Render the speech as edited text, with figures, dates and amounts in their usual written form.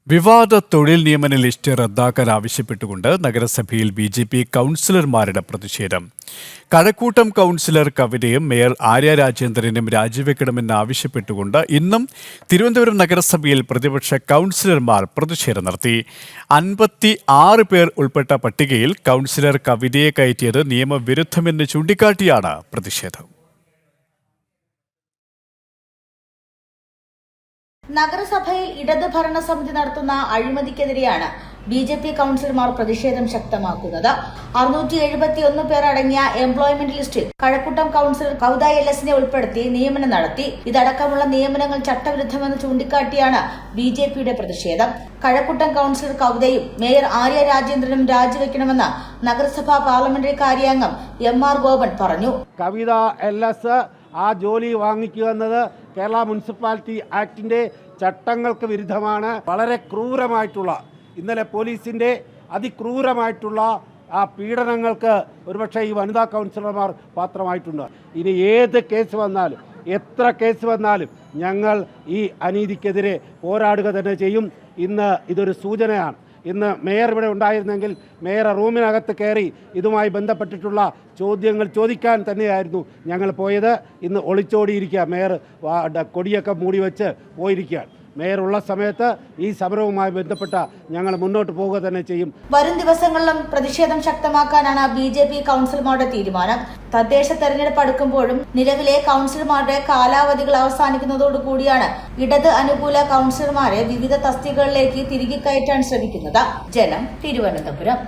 വിവാദ തൊഴിൽ നിയമന ലിസ്റ്റ് റദ്ദാക്കാൻ ആവശ്യപ്പെട്ടുകൊണ്ട് നഗരസഭയിൽ ബി.ജെ.പി. കൗൺസിലർമാരുടെ പ്രതിഷേധം. കഴക്കൂട്ടം കൗൺസിലർ കവിതയും മേയർ ആര്യ രാജേന്ദ്രനും രാജിവെക്കണമെന്നാവശ്യപ്പെട്ടുകൊണ്ട് ഇന്നും തിരുവനന്തപുരം നഗരസഭയിൽ പ്രതിപക്ഷ കൗൺസിലർമാർ പ്രതിഷേധം നടത്തി. 56 പേർ ഉൾപ്പെട്ട പട്ടികയിൽ കൗൺസിലർ കവിതയെ കയറ്റിയത് നിയമവിരുദ്ധമെന്ന് ചൂണ്ടിക്കാട്ടിയാണ് പ്രതിഷേധം. നഗരസഭയിൽ ഇടത് ഭരണസമിതി നടത്തുന്ന അഴിമതിക്കെതിരെയാണ് ബി.ജെ.പി. കൗൺസിലർമാർ പ്രതിഷേധം ശക്തമാക്കുന്നത്. 671 പേർ അടങ്ങിയ എംപ്ലോയ്മെന്റ് ലിസ്റ്റിൽ കഴക്കൂട്ടം കൗൺസിലർ കൗദ എൽ.എസിനെ ഉൾപ്പെടുത്തി നിയമനം നടത്തി. ഇതടക്കമുള്ള നിയമനങ്ങൾ ചട്ടവിരുദ്ധമെന്ന് ചൂണ്ടിക്കാട്ടിയാണ് ബി.ജെ.പിയുടെ പ്രതിഷേധം. കഴക്കൂട്ടം കൗൺസിലർ കൗദയും മേയർ ആര്യ രാജേന്ദ്രനും രാജിവെക്കണമെന്ന് നഗരസഭാ പാർലമെന്ററി കാര്യാംഗം എം.ആർ. ഗോപൻ പറഞ്ഞു. കവിത എൽ.എസ് ആ ജോലി വാങ്ങിക്കുക എന്നത് കേരള മുനിസിപ്പാലിറ്റി ആക്ടിൻ്റെ ചട്ടങ്ങൾക്ക് വിരുദ്ധമാണ്. വളരെ ക്രൂരമായിട്ടുള്ള ഇന്നലെ പോലീസിൻ്റെ അതിക്രൂരമായിട്ടുള്ള ആ പീഡനങ്ങൾക്ക് ഒരുപക്ഷെ ഈ വനിതാ കൗൺസിലർമാർ പാത്രമായിട്ടുണ്ട്. ഇനി ഏത് കേസ് വന്നാലും എത്ര കേസ് വന്നാലും ഞങ്ങൾ ഈ അനീതിക്കെതിരെ പോരാടുക തന്നെ ചെയ്യും. ഇന്ന് ഇതൊരു സൂചനയാണ്. ഇന്ന് മേയർ ഇവിടെ ഉണ്ടായിരുന്നെങ്കിൽ മേയർ റൂമിനകത്ത് കയറി ഇതുമായി ബന്ധപ്പെട്ടിട്ടുള്ള ചോദ്യങ്ങൾ ചോദിക്കാൻ തന്നെയായിരുന്നു ഞങ്ങൾ പോയത്. ഇന്ന് ഒളിച്ചോടിയിരിക്കുക. മേയർ കൊടിയൊക്കെ മൂടി വെച്ച് പോയിരിക്കുകയാണ്. മേയർ ഉള്ള സമയത്ത് ഈ സമരവുമായി ബന്ധപ്പെട്ട ഞങ്ങൾ മുന്നോട്ട് പോവുക തന്നെ ചെയ്യും. വരും ദിവസങ്ങളിലും പ്രതിഷേധം ശക്തമാക്കാനാണ് ബി.ജെ.പി. കൗൺസിലർമാരുടെ തീരുമാനം. തദ്ദേശ തെരഞ്ഞെടുപ്പ് അടുക്കുമ്പോഴും നിലവിലെ കൗൺസിലർമാരുടെ കാലാവധികൾ അവസാനിക്കുന്നതോടുകൂടിയാണ് ഇടത് അനുകൂല കൗൺസിലർമാരെ വിവിധ തസ്തികകളിലേക്ക് തിരികെ കയറ്റാൻ ശ്രമിക്കുന്നത്. ജനം, തിരുവനന്തപുരം.